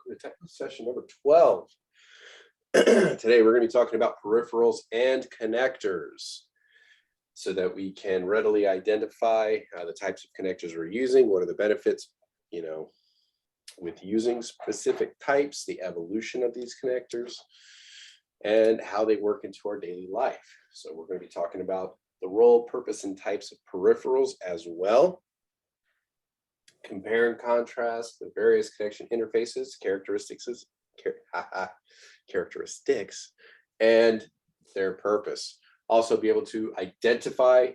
welcome to technical session number 12. Today we're going to be talking about peripherals and connectors so that we can readily identify the types of connectors we're using, what are the benefits, with using specific types, the evolution of these connectors, and how they work into our daily life. So we're going to be talking about the role, purpose, and types of peripherals as well. Compare and contrast the various connection interfaces, characteristics, and their purpose. Also be able to identify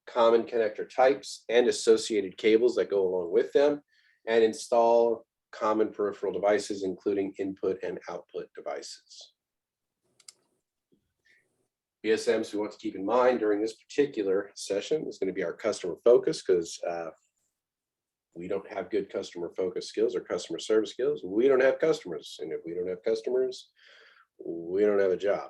common connector types and associated cables that go along with them, and install common peripheral devices, including input and output devices. BSMs we want to keep in mind during this particular session is going to be our customer focus, because we don't have good customer focus skills or customer service skills. We don't have customers. And if we don't have customers, we don't have a job.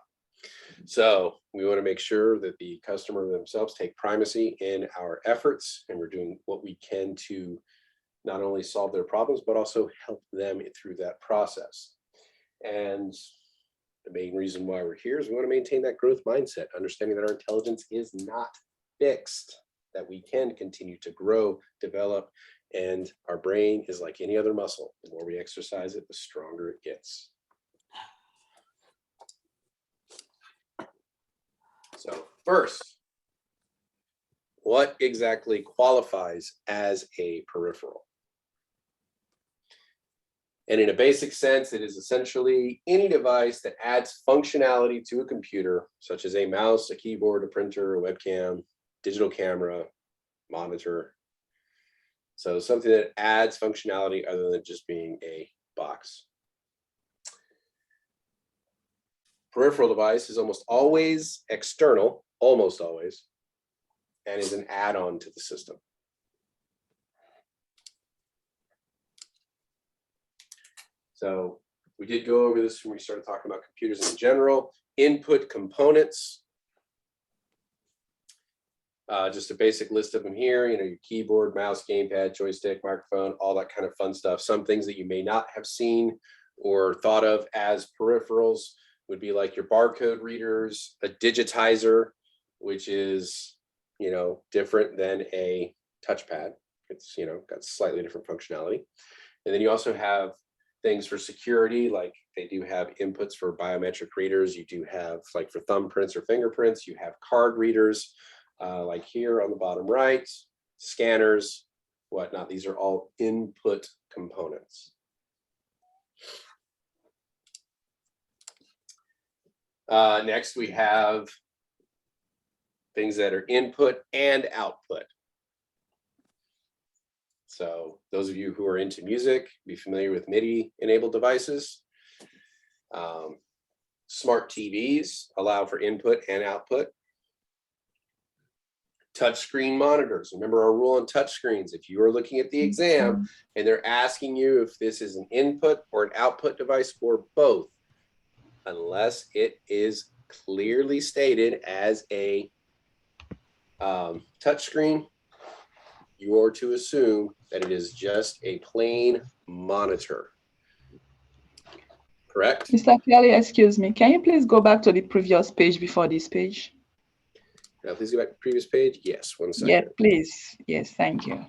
So we want to make sure that the customer themselves take primacy in our efforts, and we're doing what we can to not only solve their problems, but also help them through that process. And the main reason why we're here is we want to maintain that growth mindset, understanding that our intelligence is not fixed, that we can continue to grow, develop, and our brain is like any other muscle. The more we exercise it, the stronger it gets. So first, what exactly qualifies as a peripheral? And in a basic sense, it is essentially any device that adds functionality to a computer, such as a mouse, a keyboard, a printer, a webcam, digital camera, monitor. So something that adds functionality other than just being a box. Peripheral device is almost always external, almost always, and is an add-on to the system. So we did go over this when we started talking about computers in general. Input components. Just a basic list of them here, your keyboard, mouse, gamepad, joystick, microphone, all that kind of fun stuff. Some things that you may not have seen or thought of as peripherals would be like your barcode readers, a digitizer, which is, different than a touchpad. It's, got slightly different functionality. And then you also have things for security, like they do have inputs for biometric readers. You do have, like for thumbprints or fingerprints, you have card readers. Like here on the bottom right, scanners, whatnot. These are all input components. Next, we have things that are input and output. So those of you who are into music, be familiar with MIDI-enabled devices. Smart TVs allow for input and output. Touchscreen monitors. Remember our rule on touchscreens. If you are looking at the exam and they're asking you if this is an input or an output device or both, unless it is clearly stated as a touchscreen, you are to assume that it is just a plain monitor. Correct? Mr. Kelly, excuse me. Can you please go back to the previous page before this page? Now, please go back to the previous page. Yes, one second. Yeah, please. Yes, thank you.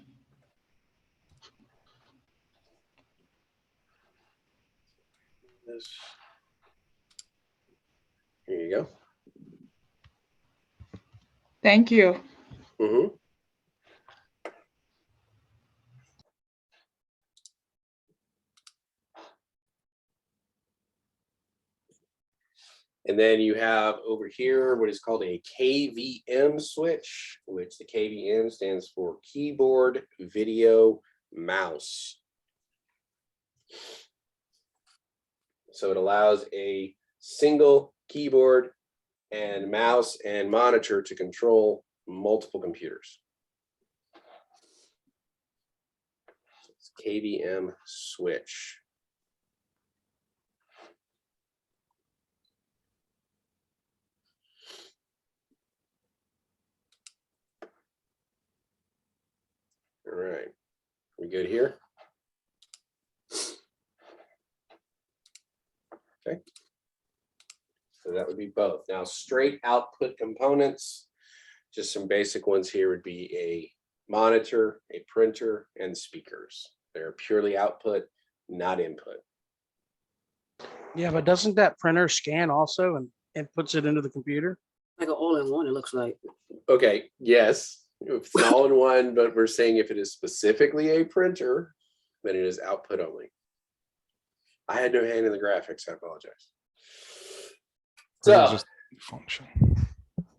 Here you go. Thank you. And then you have over here what is called a KVM switch, which the KVM stands for keyboard, video, mouse. So it allows a single keyboard and mouse and monitor to control multiple computers. So it's KVM switch. All right, we good here? Okay. So that would be both. Now, straight output components, just some basic ones here would be a monitor, a printer, and speakers. They're purely output, not input. Yeah, but doesn't that printer scan also and puts it into the computer? Like an all-in-one, it looks like. Okay, yes, if it's an all-in-one, but we're saying if it is specifically a printer, then it is output only. I had no hand in the graphics, I apologize. So, just function.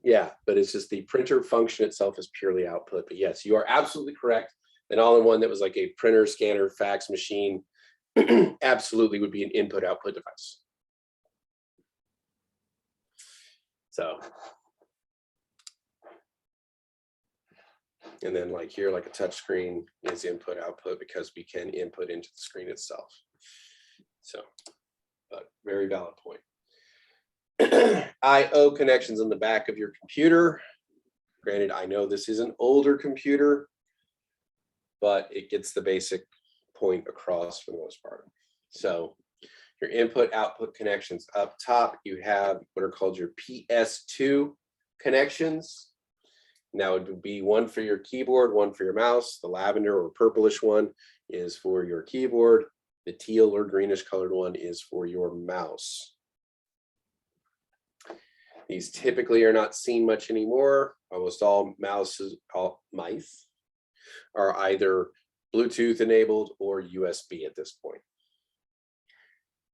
yeah, but it's just the printer function itself is purely output. But yes, you are absolutely correct. An all-in-one that was like a printer, scanner, fax machine, absolutely would be an input-output device. So, and then like here, like a touch screen is input-output because we can input into the screen itself. So, but very valid point. I/O connections on the back of your computer. Granted, I know this is an older computer, but it gets the basic point across for the most part. So your input-output connections up top, you have what are called your PS2 connections. Now it would be one for your keyboard, one for your mouse. The lavender or purplish one is for your keyboard. The teal or greenish colored one is for your mouse. These typically are not seen much anymore. Almost all mice are either Bluetooth enabled or USB at this point.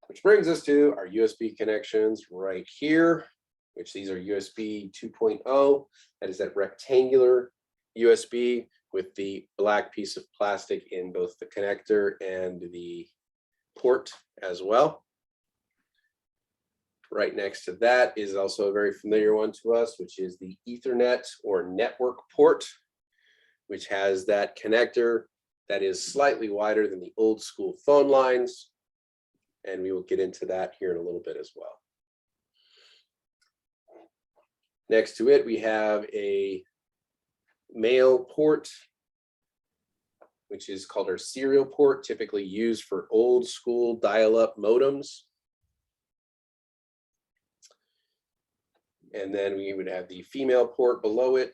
Which brings us to our USB connections right here, which these are USB 2.0. That is that rectangular USB with the black piece of plastic in both the connector and the port as well. Right next to that is also a very familiar one to us, which is the Ethernet or network port, which has that connector that is slightly wider than the old school phone lines. And we will get into that here in a little bit as well. Next to it, we have a mail port, which is called our serial port, typically used for old school dial-up modems. And then we would have the female port below it,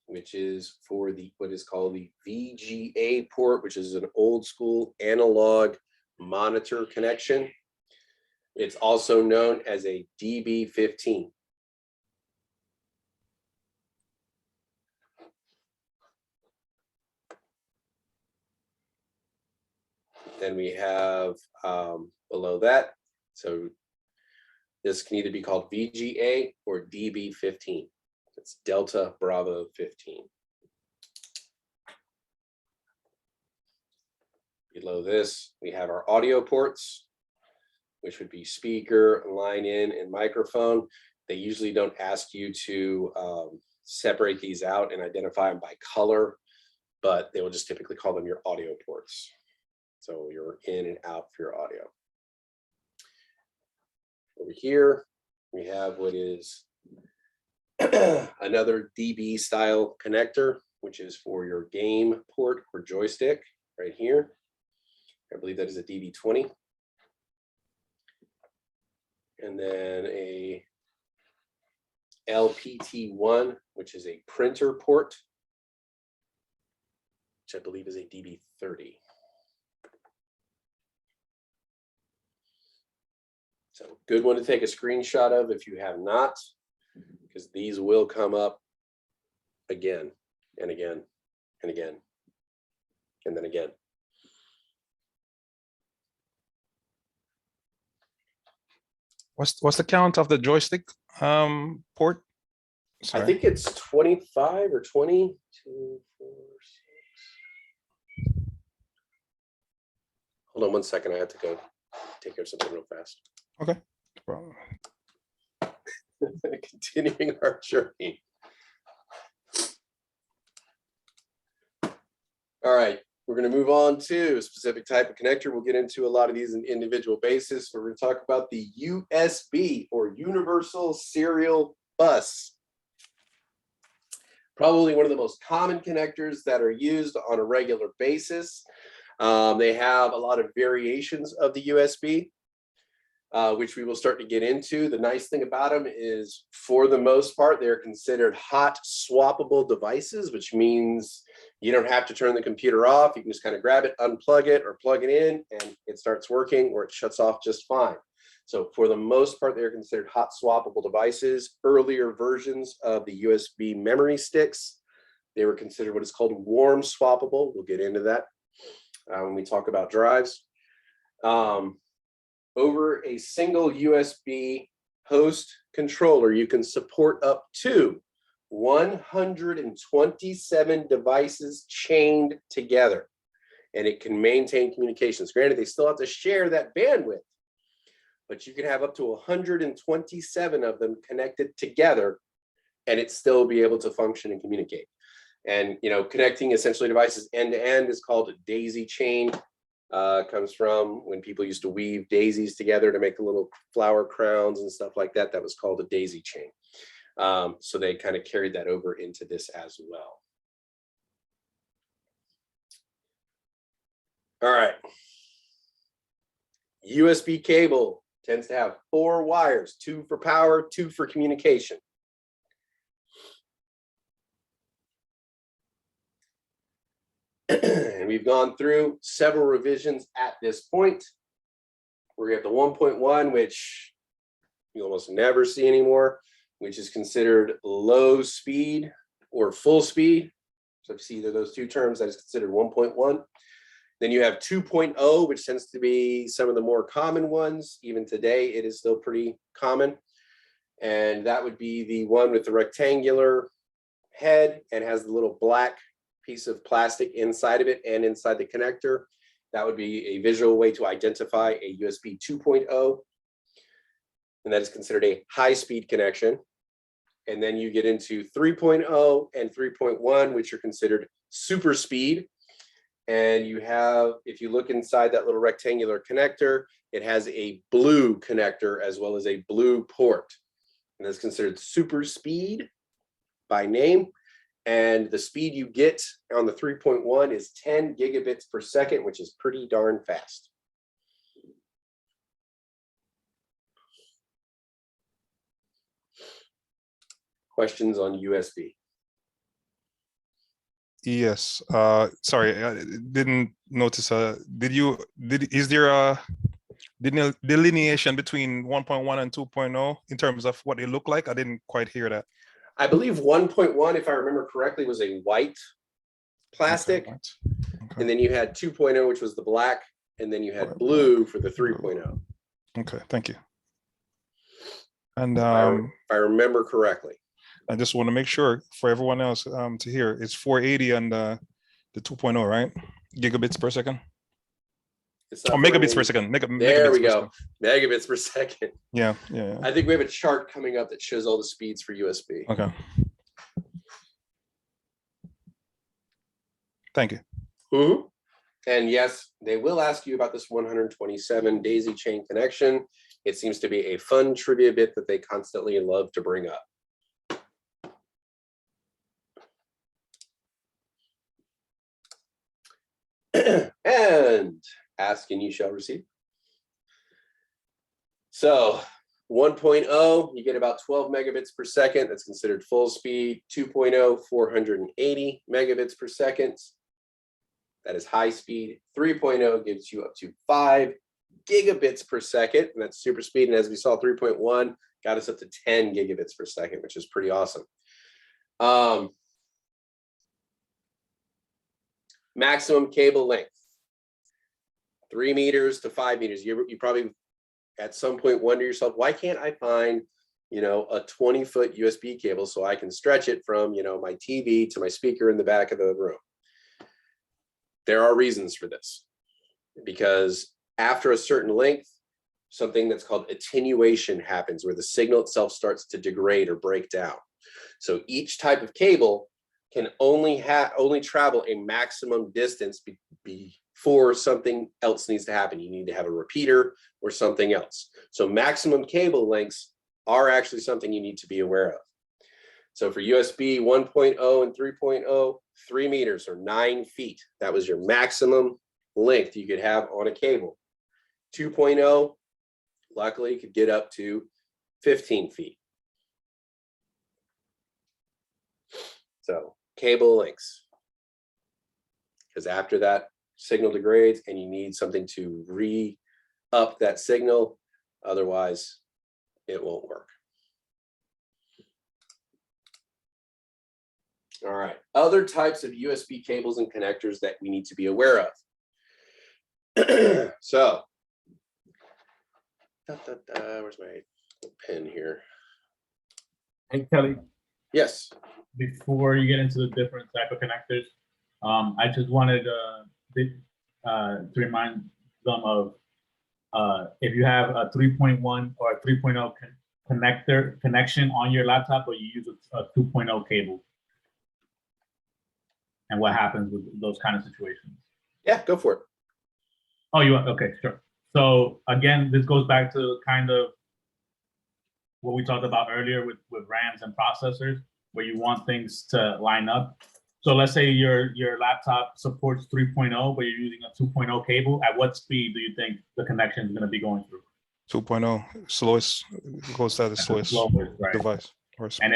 which is for the what is called the VGA port, which is an old school analog monitor connection. It's also known as a DB15. Then we have below that, so this can either be called VGA or DB15. It's Delta Bravo 15. Below this, we have our audio ports, which would be speaker, line in, and microphone. They usually don't ask you to separate these out and identify them by color, but they will just typically call them your audio ports. So you're in and out for your audio. Over here, we have what is another DB style connector, which is for your game port or joystick right here. I believe that is a DB20. And then a LPT1, which is a printer port, which I believe is a DB30. So good one to take a screenshot of if you have not, because these will come up again and again and again, and then again. What's the count of the joystick port? Sorry. I think it's 25 or 20. 2, 4, 6. Hold on one second. I have to go take care of something real fast. Okay. No problem. Continuing our journey. All right, we're going to move on to a specific type of connector. We'll get into a lot of these in individual basis. We're going to talk about the USB or Universal Serial Bus. Probably one of the most common connectors that are used on a regular basis. They have a lot of variations of the USB. which we will start to get into. The nice thing about them is, for the most part, they're considered hot swappable devices, which means you don't have to turn the computer off. You can just kind of grab it, unplug it, or plug it in, and it starts working, or it shuts off just fine. So for the most part, they're considered hot swappable devices. Earlier versions of the USB memory sticks, they were considered what is called warm swappable. We'll get into that when we talk about drives. Over a single USB host controller, you can support up to 127 devices chained together, and it can maintain communications. Granted, they still have to share that bandwidth, but you can have up to 127 of them connected together, and it still be able to function and communicate. And connecting essentially devices end to end is called a daisy chain. Comes from when people used to weave daisies together to make the little flower crowns and stuff like that. That was called a daisy chain. So they kind of carried that over into this as well. All right. USB cable tends to have 4 wires, 2 for power, 2 for communication. And we've gone through several revisions at this point. We have the 1.1, which you almost never see anymore, which is considered low speed or full speed. So if you see either those two terms, that is considered 1.1. Then you have 2.0, which tends to be some of the more common ones. Even today, it is still pretty common. And that would be the one with the rectangular head and has the little black piece of plastic inside of it and inside the connector. That would be a visual way to identify a USB 2.0. And that is considered a high-speed connection. And then you get into 3.0 and 3.1, which are considered super speed. And you have, if you look inside that little rectangular connector, it has a blue connector as well as a blue port. And that's considered super speed by name. And the speed you get on the 3.1 is 10 gigabits per second, which is pretty darn fast. Questions on USB? Yes, sorry, I didn't notice, is there a delineation between 1.1 and 2.0 in terms of what they look like? I didn't quite hear that. I believe 1.1, if I remember correctly, was a white plastic. Okay, right. Okay. And then you had 2.0, which was the black, and then you had blue for the 3.0. Okay, thank you. And If I remember correctly. I just want to make sure for everyone else to hear, it's 480 on the 2.0, right? Gigabits per second. Oh, megabits per second. There we go. Megabits per second. Yeah. I think we have a chart coming up that shows all the speeds for USB. Okay. Thank you. Mm-hmm. And yes, they will ask you about this 127 daisy chain connection. It seems to be a fun trivia bit that they constantly love to bring up. And ask and you shall receive. So 1.0, you get about 12 megabits per second. That's considered full speed. 2.0, 480 megabits per second. That is high speed. 3.0 gives you up to 5 gigabits per second, and that's super speed. And as we saw, 3.1 got us up to 10 gigabits per second, which is pretty awesome. Maximum cable length, 3 meters to 5 meters. You probably at some point wonder yourself, why can't I find, a 20-foot USB cable so I can stretch it from, my TV to my speaker in the back of the room? There are reasons for this, because after a certain length, something that's called attenuation happens, where the signal itself starts to degrade or break down. So each type of cable can only travel a maximum distance before something else needs to happen. You need to have a repeater or something else. So maximum cable lengths are actually something you need to be aware of. So for USB 1.0 and 3.0, 3 meters or 9 feet. That was your maximum length you could have on a cable. 2.0 luckily could get up to 15 feet. So cable lengths, because after that signal degrades and you need something to re-up that signal, otherwise it won't work. All right, other types of USB cables and connectors that we need to be aware of. So, where's my pen here? Hey, Kelly, Yes. before you get into the different type of connectors, I just wanted to remind them of if you have a 3.1 or a 3.0 connection on your laptop, or you use a 2.0 cable, and what happens with those kind of situations. Yeah, go for it. Oh, you want? Okay, sure. So again, this goes back to kind of what we talked about earlier with RAMs and processors, where you want things to line up. So let's say your laptop supports 3.0, but you're using a 2.0 cable. At what speed do you think the connection is going to be going through? 2.0, slowest, goes to the slowest Right. device. And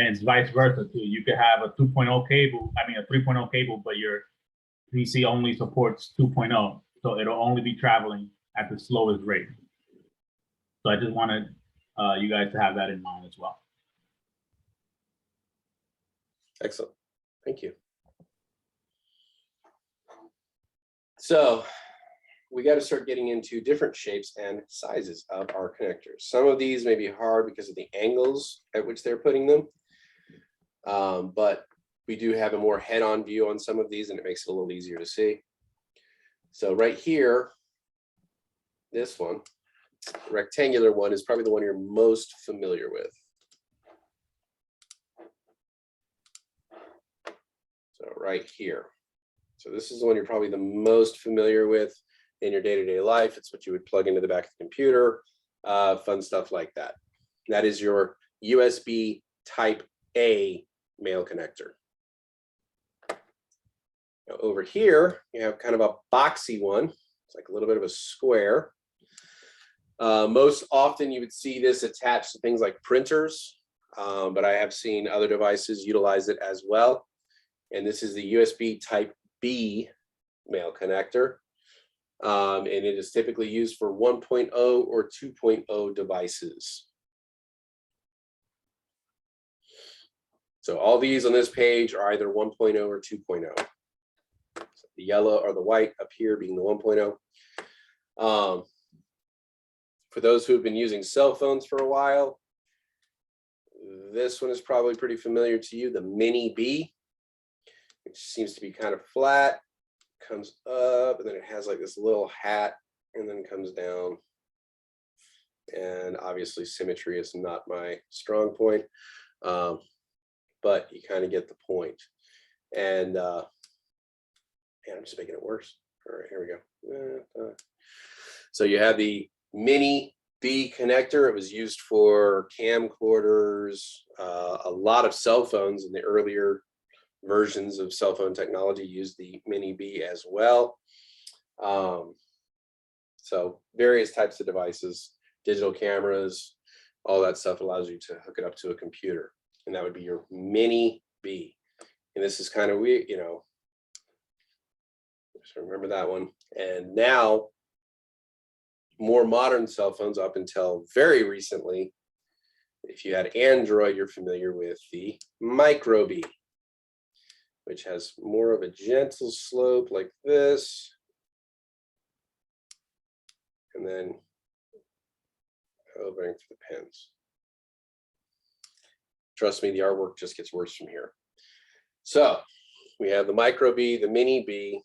it's vice versa too. You could have a 2.0 cable, I mean a 3.0 cable, but your PC only supports 2.0. So it'll only be traveling at the slowest rate. So I just wanted you guys to have that in mind as well. Excellent. Thank you. So we got to start getting into different shapes and sizes of our connectors. Some of these may be hard because of the angles at which they're putting them. But we do have a more head-on view on some of these, and it makes it a little easier to see. So right here, this one, the rectangular one, is probably the one you're most familiar with. So right here. So this is the one you're probably the most familiar with in your day-to-day life. It's what you would plug into the back of the computer, fun stuff like that. That is your USB type A male connector. Now over here, you have kind of a boxy one. It's like a little bit of a square. Most often you would see this attached to things like printers, but I have seen other devices utilize it as well. And this is the USB type B male connector. And it is typically used for 1.0 or 2.0 devices. So all these on this page are either 1.0 or 2.0. So the yellow or the white up here being the 1.0. For those who have been using cell phones for a while, this one is probably pretty familiar to you, the Mini B, which seems to be kind of flat, comes up, and then it has like this little hat and then comes down. And obviously symmetry is not my strong point, but you kind of get the point. And I'm just making it worse. All right, here we go. So you have the Mini B connector. It was used for camcorders, a lot of cell phones in the earlier versions of cell phone technology used the Mini B as well. So various types of devices, digital cameras, all that stuff allows you to hook it up to a computer. And that would be your Mini B. And this is kind of weird, you know, just remember that one. And now, more modern cell phones up until very recently, if you had Android, you're familiar with the Micro B, which has more of a gentle slope like this. And then hovering to the pins. Trust me, the artwork just gets worse from here. So we have the Micro B, the Mini B.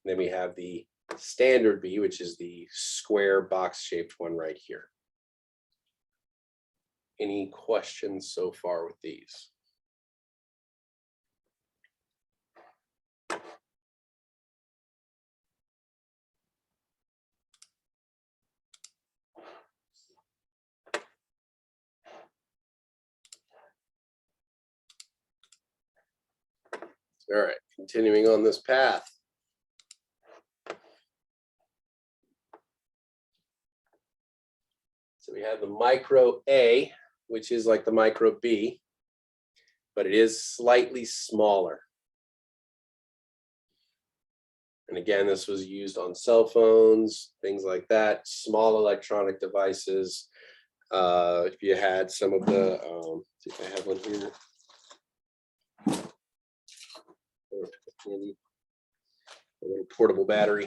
Then we have the standard B, which is the square box shaped one right here. Any questions so far with these? All right, continuing on this path. So we have the micro A, which is like the micro B, but it is slightly smaller. And again, this was used on cell phones, things like that, small electronic devices. If you had some of the, see if I have one here. A little portable battery.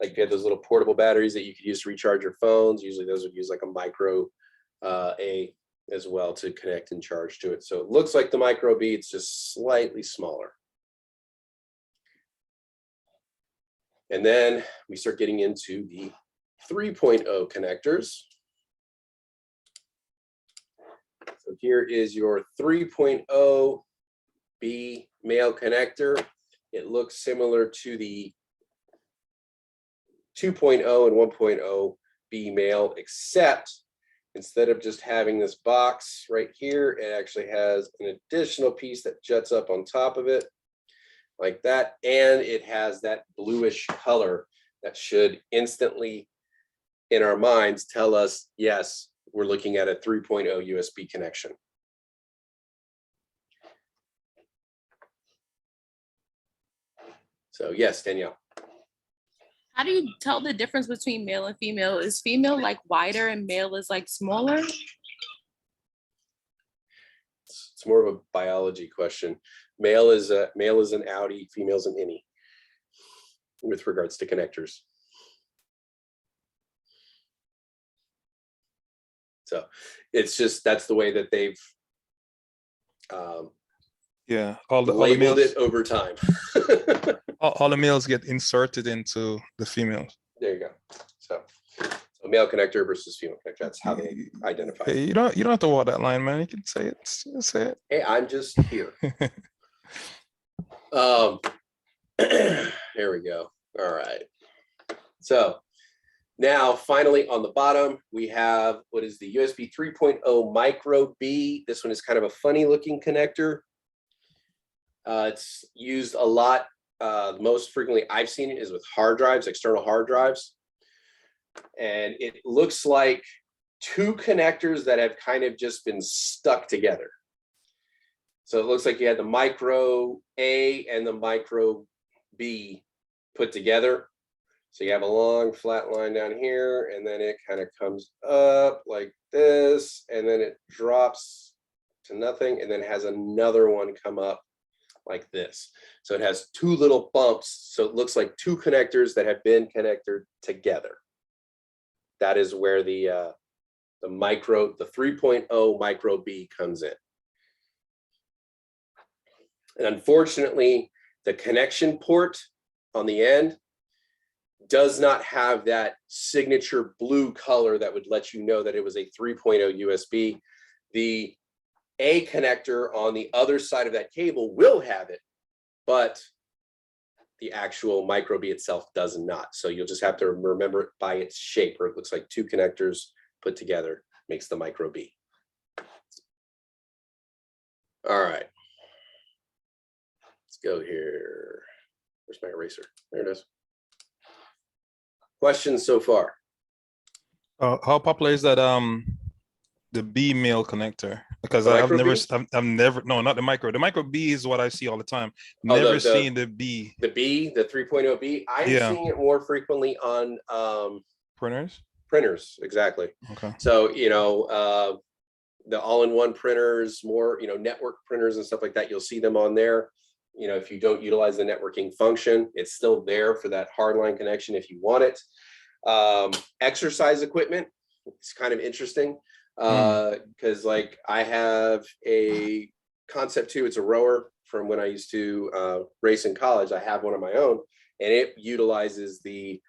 Like if you had those little portable batteries that you could use to recharge your phones, usually those would use like a micro A as well to connect and charge to it. So it looks like the micro B, it's just slightly smaller. And then we start getting into the 3.0 connectors. So here is your 3.0 B male connector. It looks similar to the 2.0 and 1.0 B male, except instead of just having this box right here, it actually has an additional piece that juts up on top of it like that. And it has that bluish color that should instantly, in our minds, tell us, yes, we're looking at a 3.0 USB connection. So yes, Danielle. How do you tell the difference between male and female? Is female like wider and male is like smaller? It's more of a biology question. Male is an outie, female's an innie with regards to connectors. So it's just, that's the way that they've Yeah, all the labeled males, it over time. all the males get inserted into the females. There you go. So male connector versus female connector. That's how they identify. Hey, you don't have to walk that line, man. You can say it. Just say it. Hey, I'm just here. There we go. All right. So now finally on the bottom, we have what is the USB 3.0 micro B. This one is kind of a funny looking connector. It's used a lot. Most frequently I've seen it is with hard drives, external hard drives. And it looks like two connectors that have kind of just been stuck together. So it looks like you had the micro A and the micro B put together. So you have a long flat line down here, and then it kind of comes up like this, and then it drops to nothing, and then has another one come up like this. So it has two little bumps. So it looks like two connectors that have been connected together. That is where the 3.0 micro B comes in. And unfortunately, the connection port on the end does not have that signature blue color that would let you know that it was a 3.0 USB. The A connector on the other side of that cable will have it, but the actual micro B itself does not. So you'll just have to remember it by its shape, or it looks like two connectors put together makes the micro B. All right. Let's go here. Where's my eraser? There it is. Questions so far? How popular is that the B male connector? Because The I've micro never, B? no, not the micro. The micro B is what I see all the time. Oh, Never seen the B. The B, the 3.0 B. I'm seeing it more frequently on Printers. printers, exactly. Okay. So, you know, the all-in-one printers, more, you know, network printers and stuff like that, you'll see them on there. You know, if you don't utilize the networking function, it's still there for that hardline connection if you want it. Exercise equipment, it's kind of interesting because like I have a Concept 2, it's a rower from when I used to race in college. I have one of my own, and it utilizes the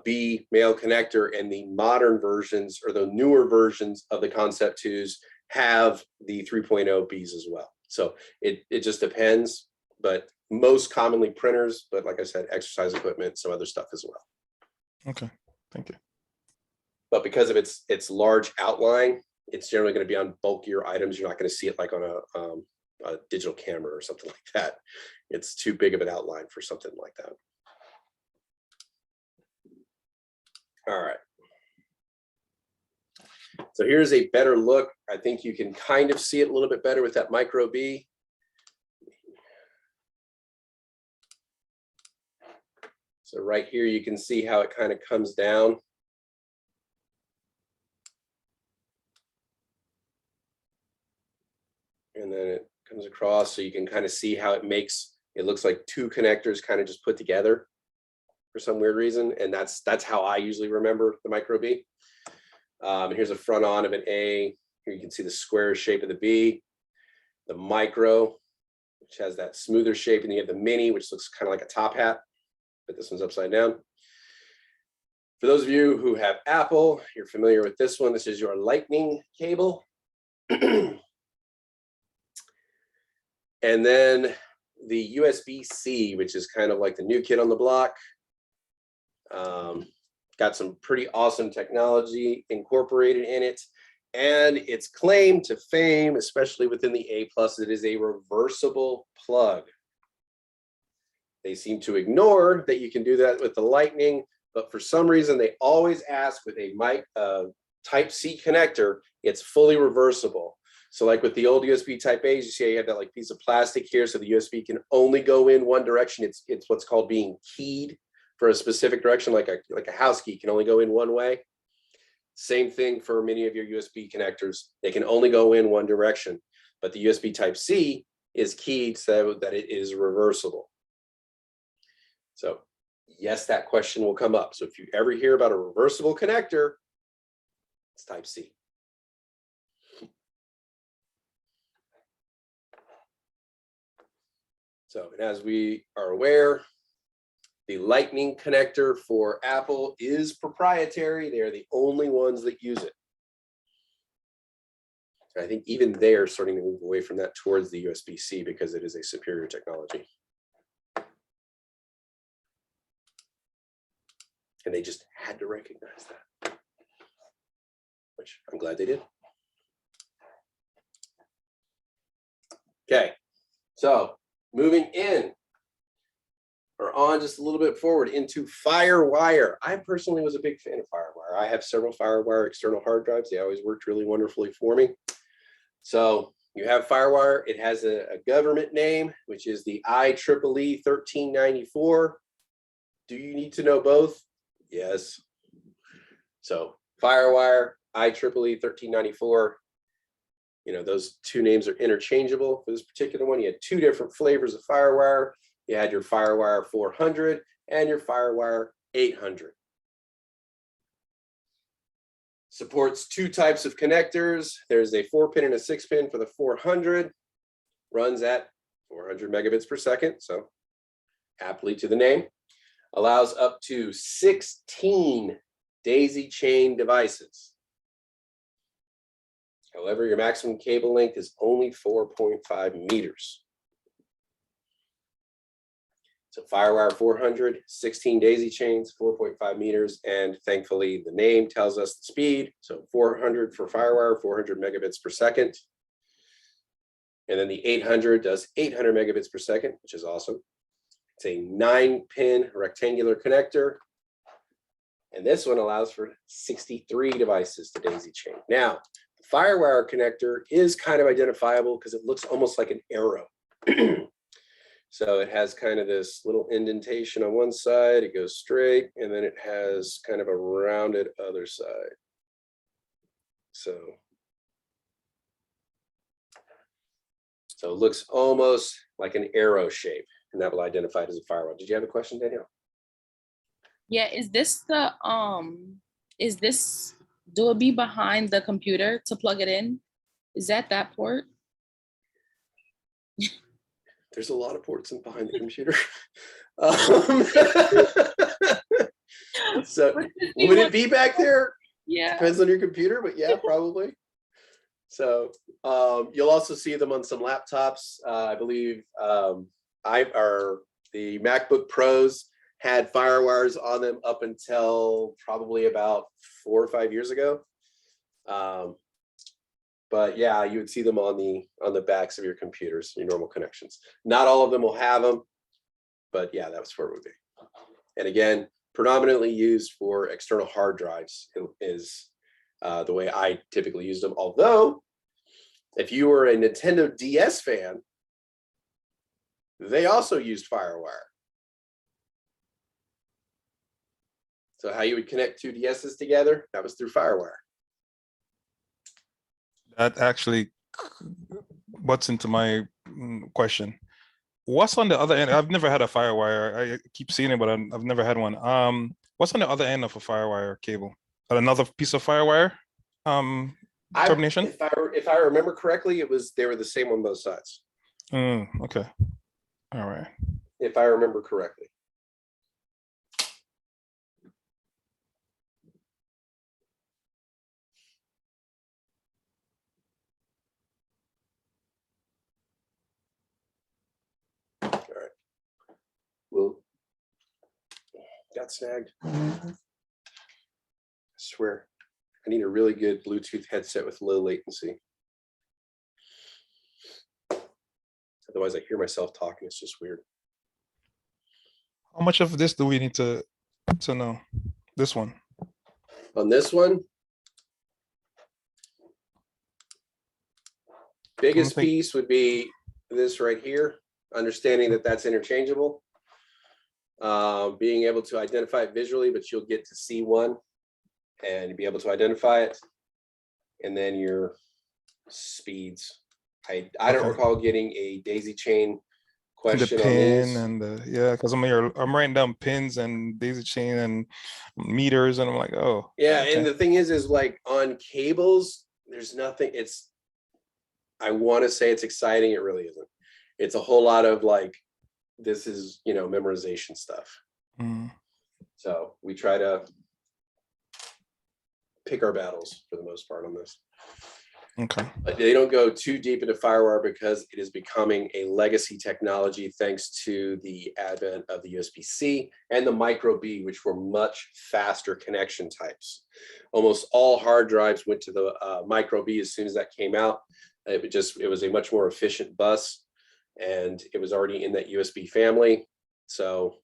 B male connector, and the modern versions or the newer versions of the Concept 2s have the 3.0 Bs as well. So it just depends, but most commonly printers, but like I said, exercise equipment, some other stuff as well. Okay, thank you. But because of its large outline, it's generally going to be on bulkier items. You're not going to see it like on a digital camera or something like that. It's too big of an outline for something like that. All right. So here's a better look. I think you can kind of see it a little bit better with that micro B. So right here, you can see how it kind of comes down. And then it comes across, so you can kind of see how it makes, it looks like two connectors kind of just put together for some weird reason. And that's how I usually remember the micro B. Here's a front on of an A. Here you can see the square shape of the B, the micro, which has that smoother shape, and you have the mini, which looks kind of like a top hat, but this one's upside down. For those of you who have Apple, you're familiar with this one. This is your lightning cable. And then the USB-C, which is kind of like the new kid on the block. Got some pretty awesome technology incorporated in it. And its claim to fame, especially within the A+, it is a reversible plug. They seem to ignore that you can do that with the Lightning, but for some reason, they always ask with a Type-C connector, it's fully reversible. So like with the old USB Type A's, you see you have that like piece of plastic here, so the USB can only go in one direction. It's what's called being keyed for a specific direction, like a house key can only go in one way. Same thing for many of your USB connectors. They can only go in one direction, but the USB Type-C is keyed so that it is reversible. So yes, that question will come up. So if you ever hear about a reversible connector, it's Type-C. So, and as we are aware, the Lightning connector for Apple is proprietary. They are the only ones that use it. I think even they're starting to move away from that towards the USB-C because it is a superior technology. And they just had to recognize that, which I'm glad they did. Okay, so moving in or on just a little bit forward into Firewire. I personally was a big fan of Firewire. I have several Firewire external hard drives. They always worked really wonderfully for me. So you have Firewire. It has a government name, which is the IEEE 1394. Do you need to know both? Yes. So Firewire, IEEE 1394. You know, those two names are interchangeable. For this particular one, you had two different flavors of Firewire. You had your Firewire 400 and your Firewire 800. Supports two types of connectors. There's a 4-pin and a 6-pin for the 400. Runs at 400 megabits per second, so aptly to the name. Allows up to 16 daisy chain devices. However, your maximum cable length is only 4.5 meters. So Firewire 400, 16 daisy chains, 4.5 meters, and thankfully the name tells us the speed. So 400 for Firewire, 400 megabits per second. And then the 800 does 800 megabits per second, which is awesome. It's a 9-pin rectangular connector. And this one allows for 63 devices to daisy chain. Now, the Firewire connector is kind of identifiable because it looks almost like an arrow. So it has kind of this little indentation on one side, it goes straight, and then it has kind of a rounded other side. So it looks almost like an arrow shape, and that will identify it as a firewall. Did you have a question, Danielle? Yeah, is this do it be behind the computer to plug it in? Is that port? There's a lot of ports in behind the computer. So would it be back there? Yeah. Depends on your computer, but yeah, probably. So you'll also see them on some laptops. I believe the MacBook Pros had Firewires on them up until probably about 4 or 5 years ago. But yeah, you would see them on the backs of your computers, your normal connections. Not all of them will have them, but yeah, that's where it would be. And again, predominantly used for external hard drives is the way I typically use them. Although, if you were a Nintendo DS fan, they also used Firewire. So how you would connect two DSs together, that was through Firewire. That actually butts into my question. What's on the other end? I've never had a Firewire. I keep seeing it, but I've never had one. What's on the other end of a Firewire cable? Another piece of Firewire termination? If I remember correctly, they were the same on both sides. Okay. All right. If I remember correctly. All right. Well, got snagged. I swear, I need a really good Bluetooth headset with low latency. Otherwise, I hear myself talking. It's just weird. How much of this do we need to know? This one. On this one, biggest piece would be this right here, understanding that that's interchangeable. Being able to identify it visually, but you'll get to see one and be able to identify it. And then your speeds. I don't recall getting a daisy chain question the on pin these. and the, yeah, because I'm writing down pins and daisy chain and meters, and I'm like, oh. Yeah, okay. and the thing is like on cables, there's nothing. I want to say it's exciting. It really isn't. It's a whole lot of like, this is, memorization stuff. So we try to pick our battles for the most part on this. Okay. But they don't go too deep into Firewire because it is becoming a legacy technology thanks to the advent of the USB-C and the micro B, which were much faster connection types. Almost all hard drives went to the micro B as soon as that came out. It was a much more efficient bus, and it was already in that USB family. So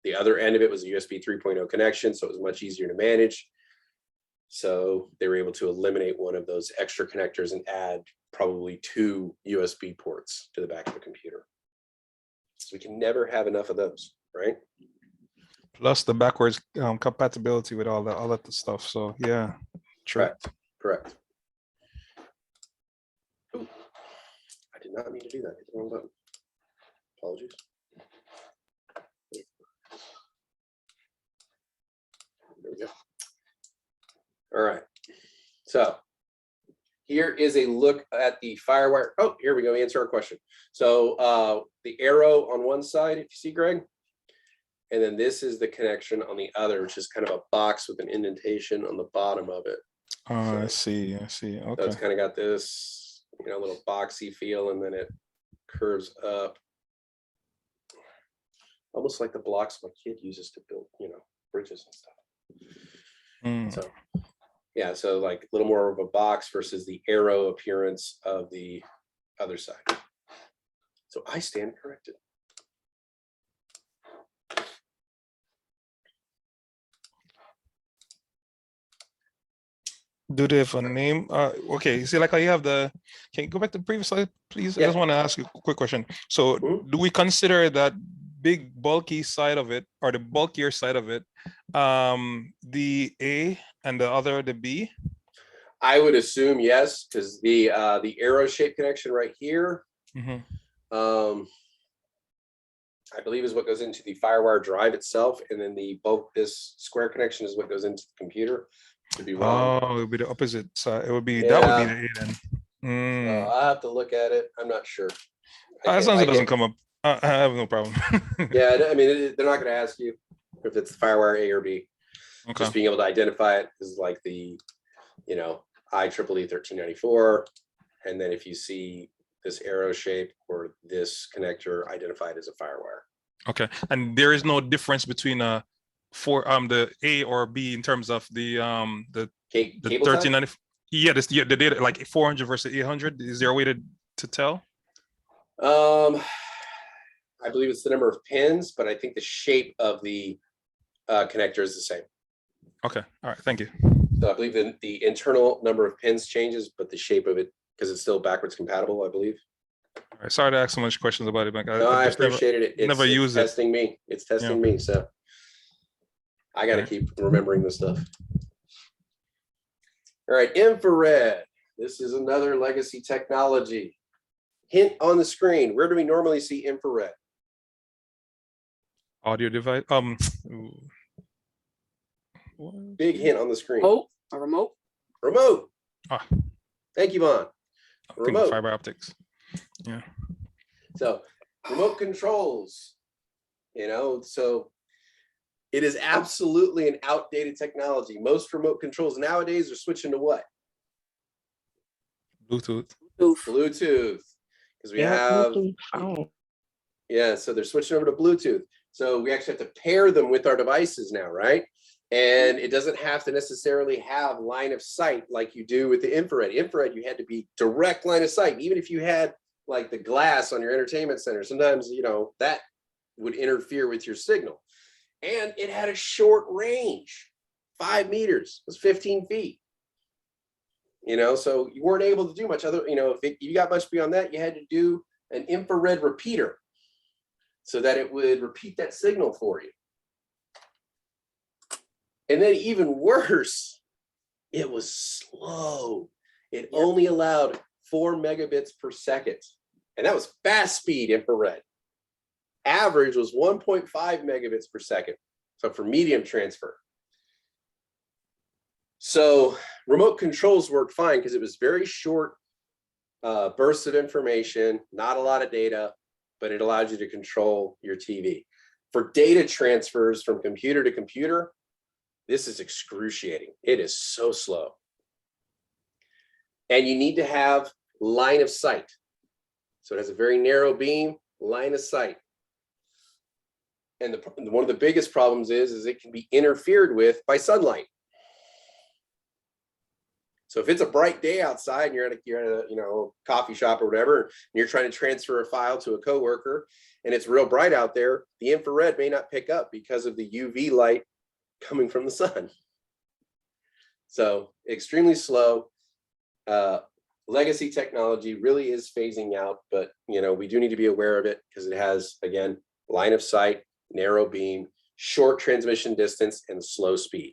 the other end of it was a USB 3.0 connection, so it was much easier to manage. So they were able to eliminate one of those extra connectors and add probably 2 USB ports to the back of the computer. So we can never have enough of those, right? Plus the backwards compatibility with all that stuff. So yeah, true. Correct. Ooh, I did not mean to do that. Hit the wrong button. Apologies. There we go. All right. So here is a look at the Firewire. Oh, here we go. Answer our question. So the arrow on one side, if you see, Greg, and then this is the connection on the other, which is kind of a box with an indentation on the bottom of it. So, I see. Okay. So it's kind of got this, little boxy feel, and then it curves up, almost like the blocks my kid uses to build, bridges and stuff. So yeah, so like a little more of a box versus the arrow appearance of the other side. So I stand corrected. Do they have a name? Okay, see, like how you have can you go back to the previous slide, please? Yeah. I just want to ask you a quick question. So do we consider that big bulky side of it, or the bulkier side of it, the A, and the other the B? I would assume yes, because the arrow shaped connection right here, I believe is what goes into the Firewire drive itself, and then this square connection is what goes into the computer. Could be wrong. Oh, it would be the opposite side. It would be that would be the A then. I'll have to look at it. I'm not sure. As long as it doesn't come up, I have no problem. Yeah, I mean, they're not going to ask you if it's Firewire A or B. Okay. Just being able to identify it is like the, IEEE 1394, and then if you see this arrow shape or this connector, identified as a Firewire. Okay, and there is no difference between the A or B in terms of the 1390. Yeah, the data like 400 versus 800. Is there a way to tell? I believe it's the number of pins, but I think the shape of the connector is the same. Okay, all right, thank you. So I believe the internal number of pins changes, but the shape of it, because it's still backwards compatible, I believe. All right, sorry to ask so much questions about it, but No, I just never- appreciated it. never It's used it. testing me. It's testing me. So I got to Okay. keep remembering this stuff. All right, infrared. This is another legacy technology. Hint on the screen. Where do we normally see infrared? Audio device. Big hint on the screen. Oh, a remote. Remote. Ah. Thank you, Vaughn. I think Remote. fiber optics. Yeah. So remote controls, so it is absolutely an outdated technology. Most remote controls nowadays are switching to what? Bluetooth. Oof. Bluetooth. Because we have, yeah, so they're switching over to Bluetooth. So we actually have to pair them with our devices now, right? And it doesn't have to necessarily have line of sight like you do with the infrared. Infrared, you had to be direct line of sight. Even if you had like the glass on your entertainment center, sometimes, that would interfere with your signal. And it had a short range, 5 meters, it was 15 feet. So you weren't able to do much other, if you got much beyond that, you had to do an infrared repeater so that it would repeat that signal for you. And then even worse, it was slow. It only allowed 4 megabits per second. And that was fast speed infrared. Average was 1.5 megabits per second. So for medium transfer. So remote controls worked fine because it was very short bursts of information, not a lot of data, but it allowed you to control your TV. For data transfers from computer to computer, this is excruciating. It is so slow. And you need to have line of sight. So it has a very narrow beam, line of sight. And one of the biggest problems is it can be interfered with by sunlight. So if it's a bright day outside and you're at a coffee shop or whatever, and you're trying to transfer a file to a coworker and it's real bright out there, the infrared may not pick up because of the UV light coming from the sun. So extremely slow. Legacy technology really is phasing out, but we do need to be aware of it because it has, again, line of sight, narrow beam, short transmission distance, and slow speed.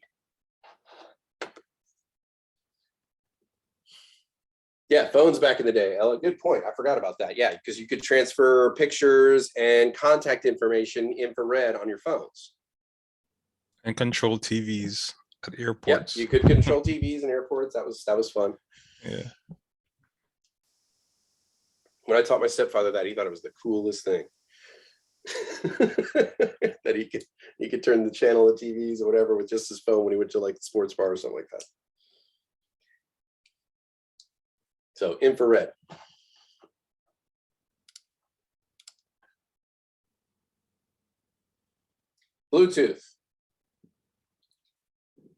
Yeah, phones back in the day. Ella, good point. I forgot about that. Yeah, because you could transfer pictures and contact information infrared on your phones. And control TVs at airports. Yeah, you could control TVs in airports. That was fun. Yeah. When I taught my stepfather that, he thought it was the coolest thing. That he could turn the channel of TVs or whatever with just his phone when he went to like the sports bar or something like that. So infrared. Bluetooth.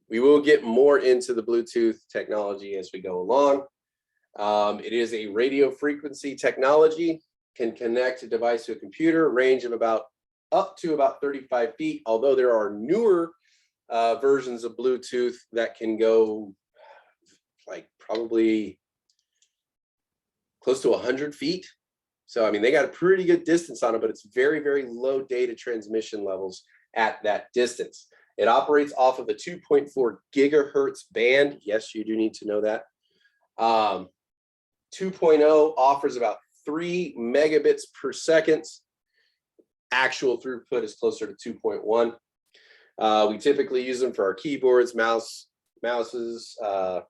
We will get more into the Bluetooth technology as we go along. It is a radio frequency technology, can connect a device to a computer, range of up to about 35 feet, although there are newer versions of Bluetooth that can go like probably close to 100 feet. So, I mean, they got a pretty good distance on it, but it's very, very low data transmission levels at that distance. It operates off of the 2.4 gigahertz band. Yes, you do need to know that. 2.0 offers about 3 megabits per second. Actual throughput is closer to 2.1. We typically use them for our keyboards, mouses,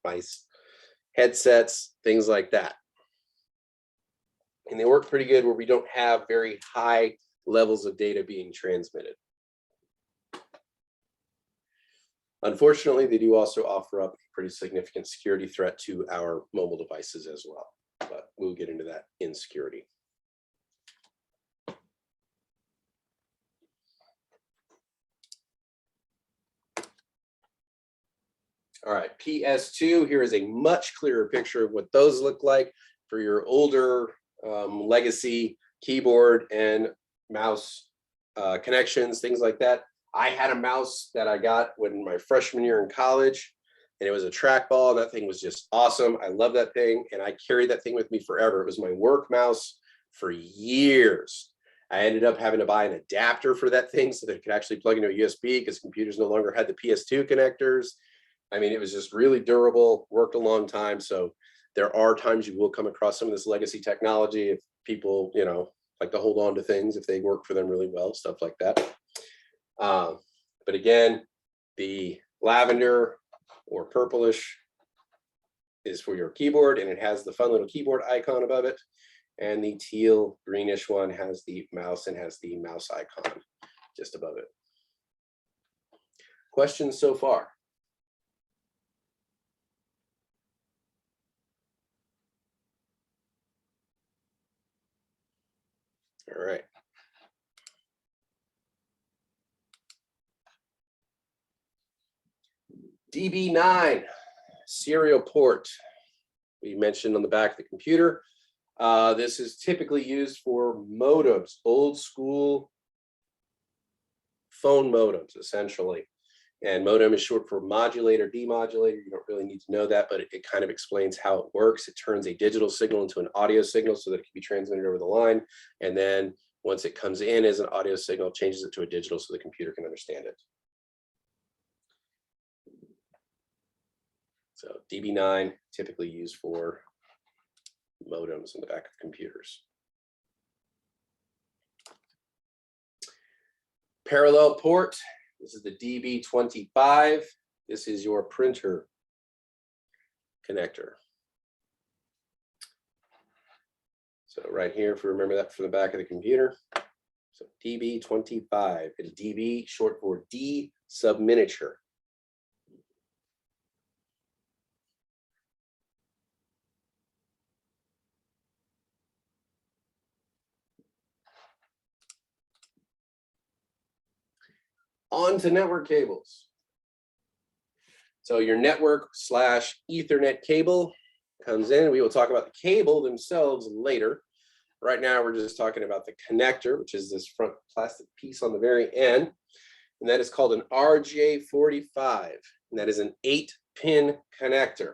mice, headsets, things like that. And they work pretty good where we don't have very high levels of data being transmitted. Unfortunately, they do also offer up a pretty significant security threat to our mobile devices as well, but we'll get into that in security. All right, PS2, here is a much clearer picture of what those look like for your older legacy keyboard and mouse connections, things like that. I had a mouse that I got when my freshman year in college. and it was a trackball, and that thing was just awesome. I love that thing, and I carried that thing with me forever. It was my work mouse for years. I ended up having to buy an adapter for that thing so that it could actually plug into a USB because computers no longer had the PS2 connectors. I mean, it was just really durable, worked a long time. So there are times you will come across some of this legacy technology if people, you know, like to hold on to things if they work for them really well, stuff like that. But again, the lavender or purplish is for your keyboard, and it has the fun little keyboard icon above it. And the teal greenish one has the mouse and has the mouse icon just above it. Questions so far? All right. DB9 serial port. We mentioned on the back of the computer. This is typically used for modems, old school phone modems, essentially. And modem is short for modulator, demodulator. You don't really need to know that, but it kind of explains how it works. It turns a digital signal into an audio signal so that it can be transmitted over the line. And then once it comes in as an audio signal, changes it to a digital so the computer can understand it. So DB9 typically used for modems in the back of computers. Parallel port. This is the DB25. This is your printer connector. So right here, if we remember that from the back of the computer. So DB25, and DB short for D subminiature. On to network cables. So your network slash Ethernet cable comes in. We will talk about the cable themselves later. Right now, we're just talking about the connector, which is this front plastic piece on the very end. And that is called an RJ45. And that is an 8-pin connector.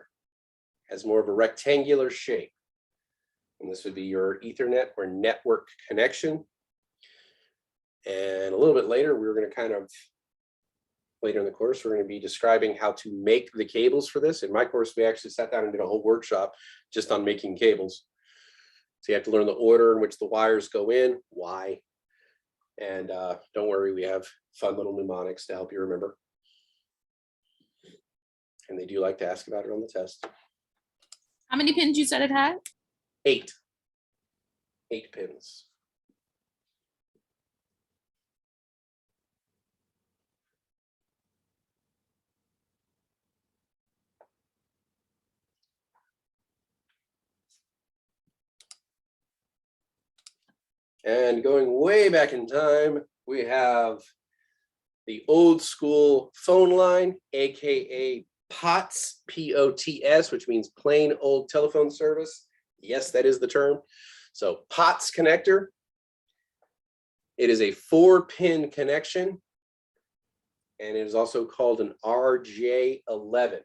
Has more of a rectangular shape. And this would be your Ethernet or network connection. And a little bit later, we're going to kind of, later in the course, we're going to be describing how to make the cables for this. In my course, we actually sat down and did a whole workshop just on making cables. So you have to learn the order in which the wires go in, why. And don't worry, we have fun little mnemonics to help you remember. And they do like to ask about it on the test. How many pins you said it had? 8 pins. And going way back in time, we have the old school phone line, AKA POTS, P-O-T-S, which means plain old telephone service. Yes, that is the term. So POTS connector. It is a 4-pin connection. And it is also called an RJ11.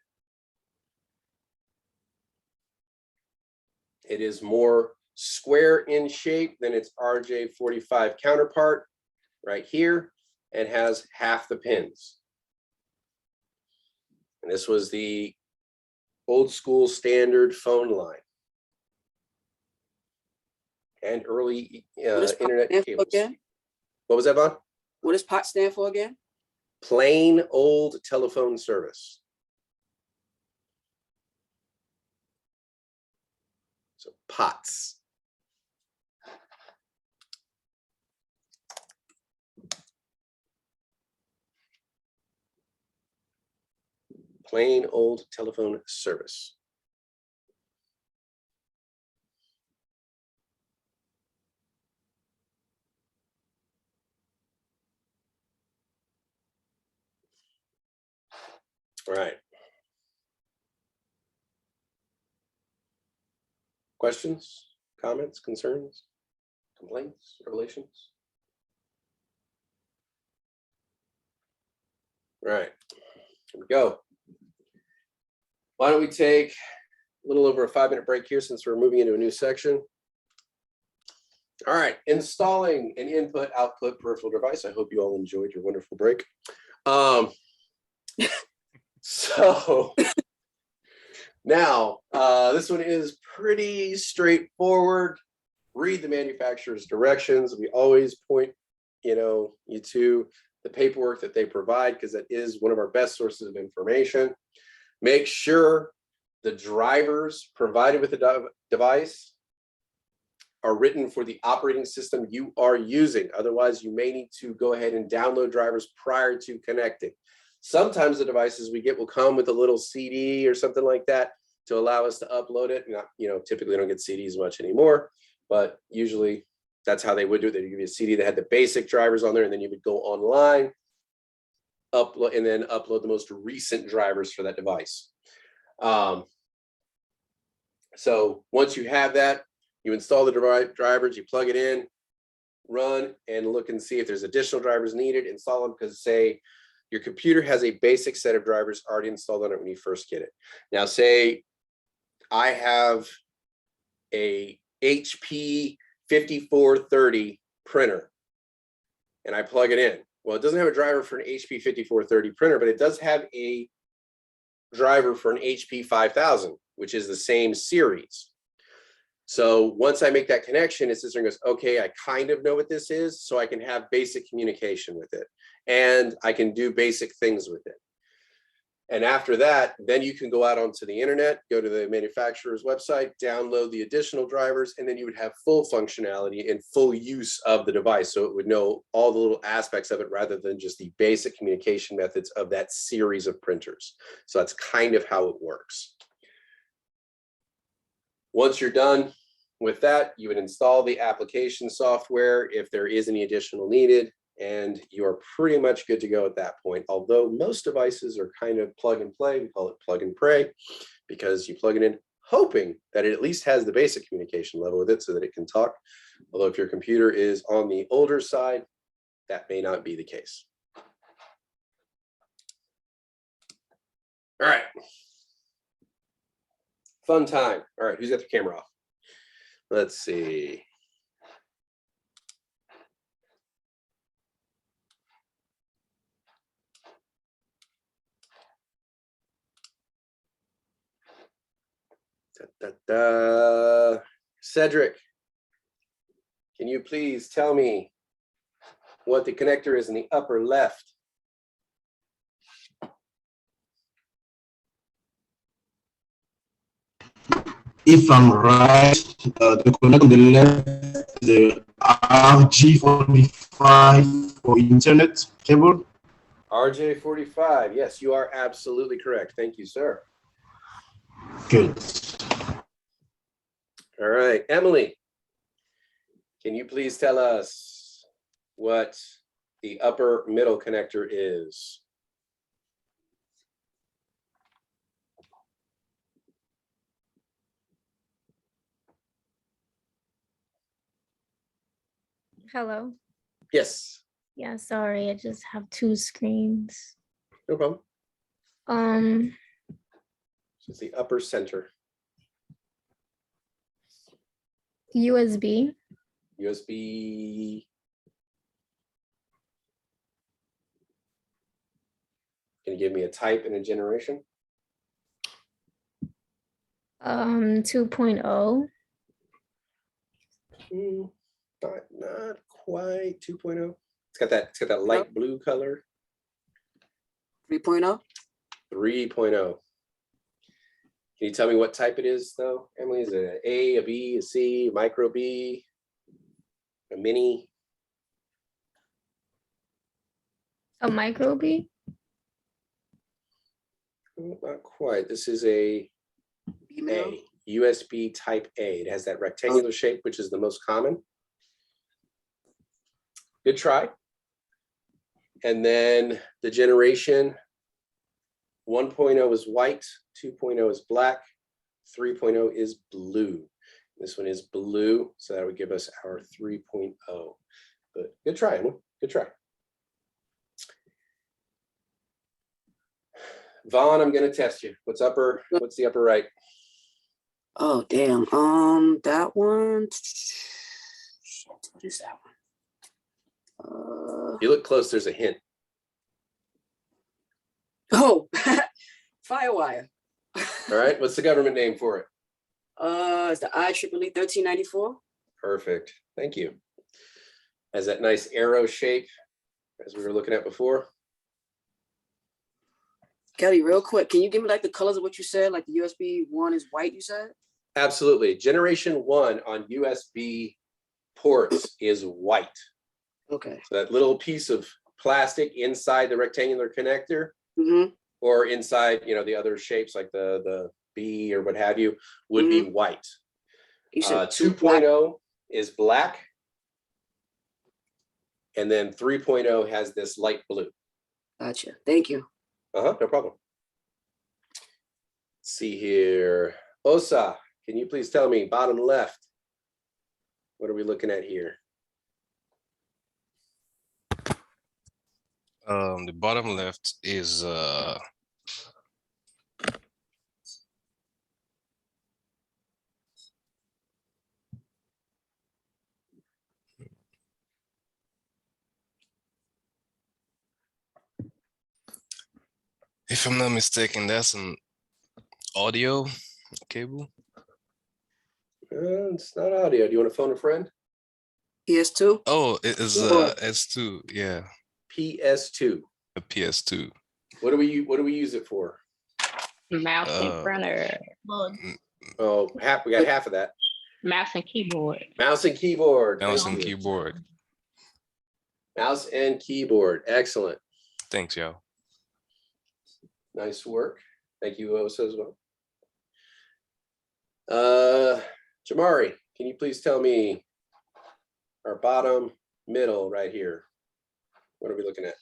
It is more square in shape than its RJ45 counterpart right here, and has half the pins. And this was the old school standard phone line and early internet cables. What was that, Vaughn? What does POT stand for again? Plain old telephone service. So POTS. Plain old telephone service. All right. Questions, comments, concerns, complaints, revelations? All right, here we go. Why don't we take a little over a 5-minute break here since we're moving into a new section. All right, installing an input-output peripheral device. I hope you all enjoyed your wonderful break. So now, this one is pretty straightforward. Read the manufacturer's directions. We always point, you to the paperwork that they provide because that is one of our best sources of information. Make sure the drivers provided with the device are written for the operating system you are using. Otherwise, you may need to go ahead and download drivers prior to connecting. Sometimes the devices we get will come with a little CD or something like that to allow us to upload it. Not, typically don't get CDs much anymore, but usually that's how they would do it. They'd give you a CD that had the basic drivers on there, and then you would go online, upload, and then upload the most recent drivers for that device. So once you have that, you install the drivers, you plug it in, run and look and see if there's additional drivers needed, install them, because say your computer has a basic set of drivers already installed on it when you first get it. Now say I have a HP 5430 printer and I plug it in. Well, it doesn't have a driver for an HP 5430 printer, but it does have a driver for an HP 5000, which is the same series. So once I make that connection, it sits there and goes, okay, I kind of know what this is, so I can have basic communication with it and I can do basic things with it. And after that, then you can go out onto the internet, go to the manufacturer's website, download the additional drivers, and then you would have full functionality and full use of the device. So it would know all the little aspects of it rather than just the basic communication methods of that series of printers. So that's kind of how it works. Once you're done with that, you would install the application software if there is any additional needed, and you are pretty much good to go at that point. Although most devices are kind of plug and play, we call it plug and pray, because you plug it in hoping that it at least has the basic communication level with it so that it can talk. Although if your computer is on the older side, that may not be the case. All right. Fun time. All right, who's got the camera off? Let's see. Cedric, can you please tell me what the connector is in the upper left? If I'm right, the connector on the left is the RJ45 for internet cable. RJ45. Yes, you are absolutely correct. Thank you, sir. Good. All right, Emily, can you please tell us what the upper middle connector is? Hello. Yes. Yeah, sorry, I just have two screens. No problem. So it's the upper center. USB. USB. Can you give me a type and a generation? 2.0. Not quite 2.0. It's got that light blue color. 3.0. 3.0. Can you tell me what type it is though, Emily? Is it an A, a B, a C, a micro B, a mini? A micro B? Not quite. This is a Email. USB type A. It has that rectangular shape, which is the most common. Good try. And then the generation, 1.0 is white, 2.0 is black, 3.0 is blue. This one is blue, so that would give us our 3.0. But good try, Emily. Good try. Vaughn, I'm gonna test you. What's the upper right? Oh, damn. That one. Shit, what is that one? You look close, there's a hint. Oh, Firewire. All right, what's the government name for it? It's the IEEE 1394. Perfect, thank you. Has that nice arrow shape as we were looking at before. Kelly, real quick, can you give me like the colors of what you said? Like the USB 1 is white, you said? Absolutely. Generation 1 on USB ports is white. Okay. So that little piece of plastic inside the rectangular connector, Mm-hmm. or inside, the other shapes like the B or what have you, would be white. You said 2.0 is black. And then 3.0 has this light blue. Gotcha. Thank you. No problem. Let's see here. Osa, can you please tell me, bottom left, what are we looking at here? The bottom left is if I'm not mistaken, that's an audio cable. It's not audio. Do you want to phone a friend? PS2? Oh, it is S2, yeah. PS2. A PS2. What do we use it for? Mouse and printer. Oh, we got half of that. Mouse and keyboard. Mouse and keyboard. Mouse and keyboard. Mouse and keyboard. Excellent. Thanks, y'all. Nice work. Thank you, Osa, as well. Jamari, can you please tell me our bottom middle right here? What are we looking at?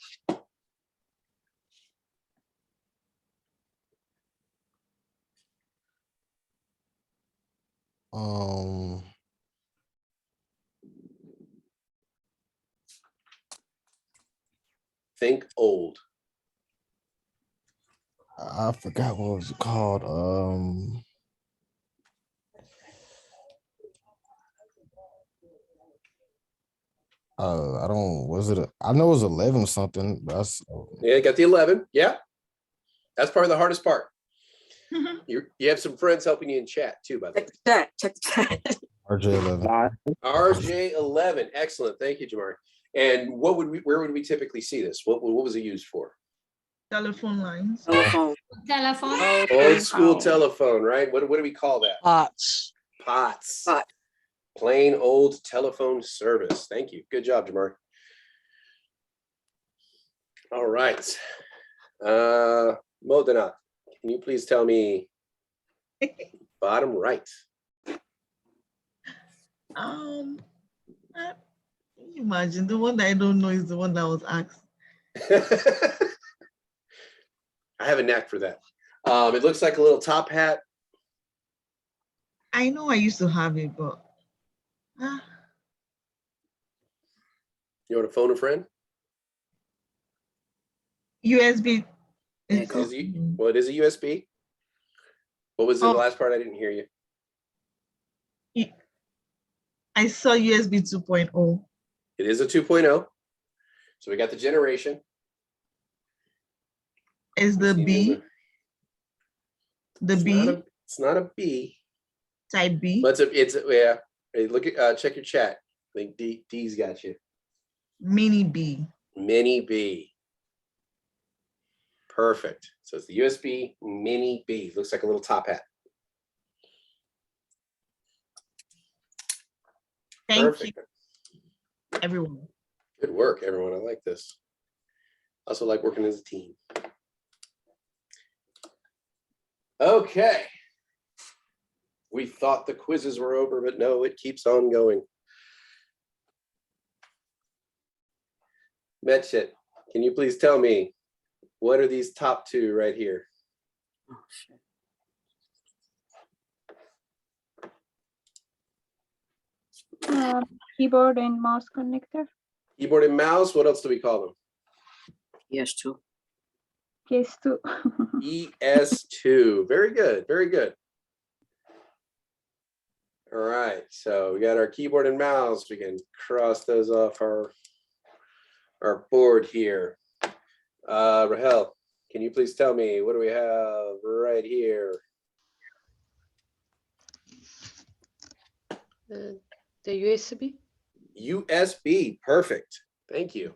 Think old. I forgot what was it called. I don't. Was it? I know it was 11 something. But that's Yeah, got the 11. Yeah, that's probably the hardest part. You have some friends helping you in chat too, by the way. Check the chat. RJ11. RJ11. Excellent. Thank you, Jamari. And where would we typically see this? What was it used for? Telephone lines. Telephone. Telephone. Old school telephone, right? What do we call that? Pots. POTS. Pot. Plain old telephone service. Thank you. Good job, Jamari. All right. Modena, can you please tell me bottom right? Imagine the one that I don't know is the one that was asked. I have a knack for that. It looks like a little top hat. I know I used to have it, but You want to phone a friend? USB. Well, it is a USB. What was the last part? I didn't hear you. I saw USB 2.0. It is a 2.0. So we got the generation. Is the B? The B? It's not a B. Type B? But it's yeah. Hey, look at check your chat. I think D's got you. Mini B. Mini B. Perfect. So it's the USB Mini B. Looks like a little top hat. Thank you, everyone. Good work, everyone. I like this. Also like working as a team. Okay. We thought the quizzes were over, but no, it keeps on going. Metchit, can you please tell me, what are these top two right here? Oh, shit. Keyboard and mouse connector. Keyboard and mouse, what else do we call them? PS2. PS2. PS2. Very good. Very good. All right. So we got our keyboard and mouse. We can cross those off our board here. Rahel, can you please tell me what do we have right here? The USB. USB. Perfect. Thank you.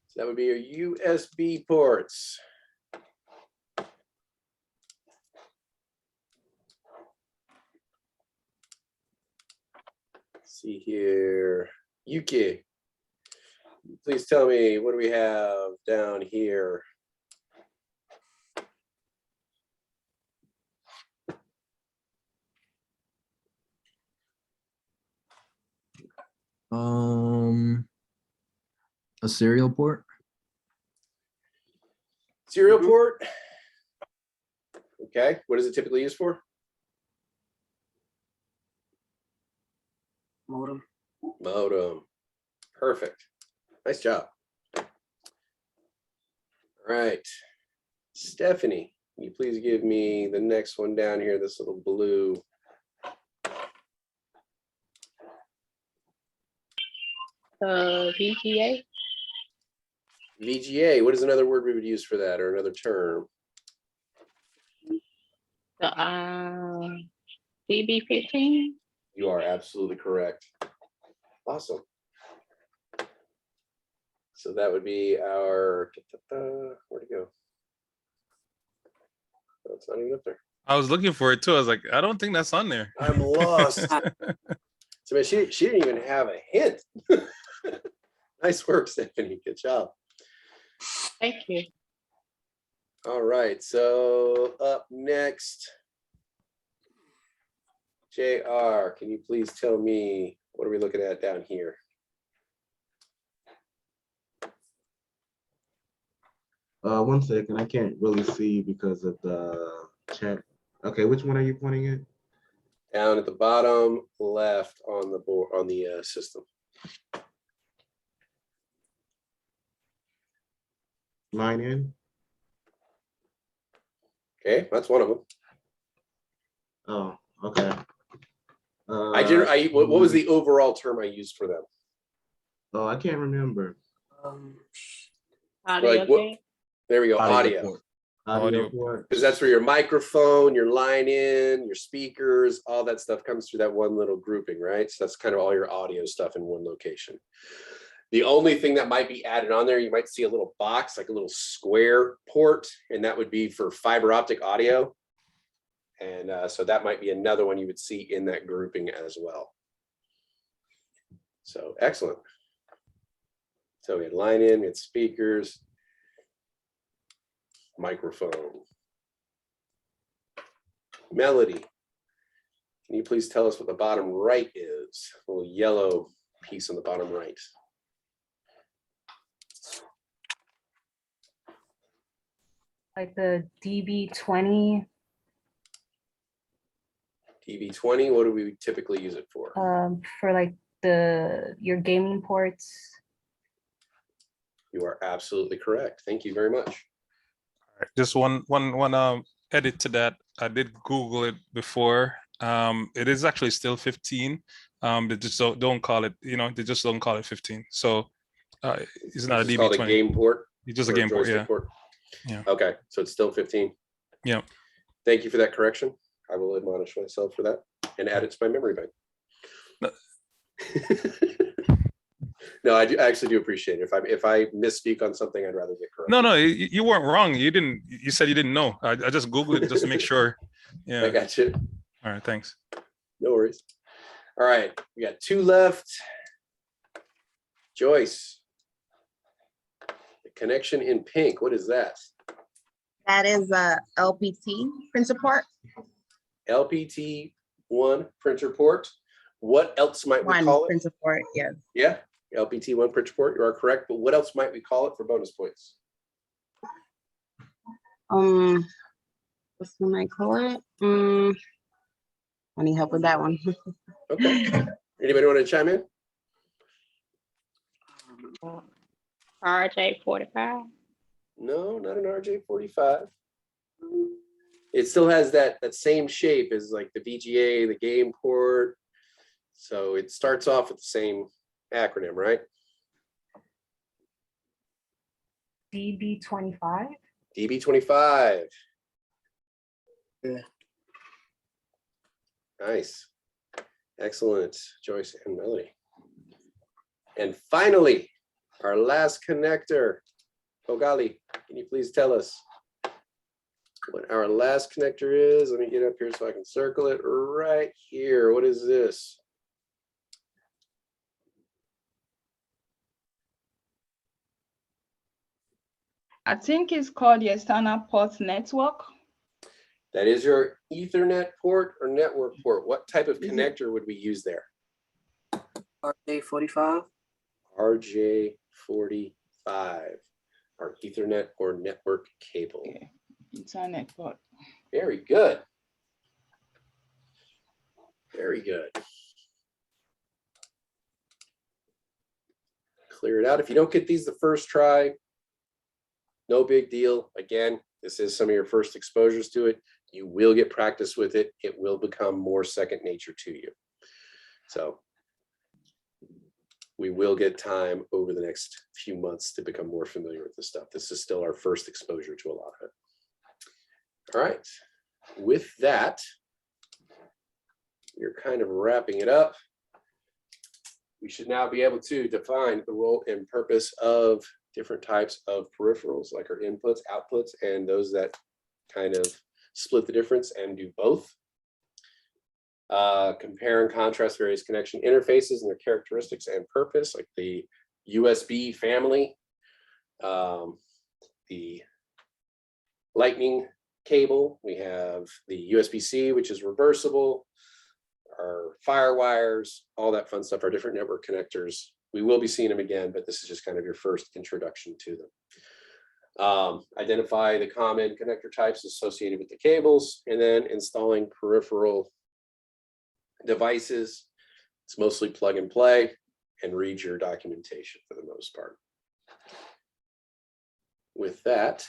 So that would be your USB ports. Let's see here. Yuki, please tell me what do we have down here? A serial port. Serial port. Okay. What is it typically used for? Modem. Modem. Perfect. Nice job. All right. Stephanie, can you please give me the next one down here, this little blue? VGA. VGA, what is another word we would use for that, or another term? DB15. You are absolutely correct. Awesome. So that would be our, where'd it go? Oh, it's not even up there. I was looking for it too. I was like, I don't think that's on there. I'm lost. So man, she didn't even have a hint. Nice work, Stephanie. Good job. Thank you. All right, so up next, JR, can you please tell me, what are we looking at down here? One second, I can't really see because of the chat. Okay, which one are you pointing at? Down at the bottom left on the board, on the system. Line in. Okay, that's one of them. Oh, okay. What was the overall term I used for them? Oh, I can't remember. Like what? There we go. Audio. Audio port. Because that's where your microphone, your line in, your speakers, all that stuff comes through that one little grouping, right? So that's kind of all your audio stuff in one location. The only thing that might be added on there, you might see a little box, like a little square port, and that would be for fiber optic audio. And so that might be another one you would see in that grouping as well. So excellent. So we had line in, we had speakers, microphone. Melody, can you please tell us what the bottom right is? A little yellow piece on the bottom right. Like the DB20. DB20, what do we typically use it for? For like your gaming ports. You are absolutely correct. Thank you very much. Just one edit to that. I did Google it before. It is actually still 15. They just don't call it, they just don't call it 15. So it's not a DB20. Called a game port. It's just a game port, yeah. Yeah. Okay, so it's still 15. Yeah. Thank you for that correction. I will admonish myself for that and add it to my memory bank. No, I actually do appreciate it. If I misspeak on something, I'd rather get corrected. No, you weren't wrong. You said you didn't know. I just Googled it just to make sure. Yeah. I got you. All right, thanks. No worries. All right, we got two left. Joyce, the connection in pink, what is that? That is a LPT printer port. LPT1 printer port. What else might we call it? Printer port, yes. Yeah, LPT1 printer port, you are correct, but what else might we call it for bonus points? What's one I call it? I need help with that one. Okay. Anybody want to chime in? RJ45. No, not an RJ45. It still has that same shape as like the VGA, the game port. So it starts off with the same acronym, right? DB25. DB25. Yeah. Nice. Excellent, Joyce and Melody. And finally, our last connector. Kogali, can you please tell us what our last connector is? Let me get up here so I can circle it right here. What is this? I think it's called the external port network. That is your Ethernet port or network port. What type of Is it- connector would we use there? RJ45. RJ45, our Ethernet or network cable. Okay. Ethernet port. Very good. Very good. Clear it out. If you don't get these the first try, no big deal. Again, this is some of your first exposures to it. You will get practice with it. It will become more second nature to you. So we will get time over the next few months to become more familiar with this stuff. This is still our first exposure to a lot of it. All right. With that, you're kind of wrapping it up. We should now be able to define the role and purpose of different types of peripherals, like our inputs, outputs, and those that kind of split the difference and do both. Compare and contrast various connection interfaces and their characteristics and purpose, like the USB family, the lightning cable. We have the USB-C, which is reversible, our Firewires, all that fun stuff, our different network connectors. We will be seeing them again, but this is just kind of your first introduction to them. Identify the common connector types associated with the cables, and then installing peripheral devices. It's mostly plug and play, and read your documentation for the most part. With that,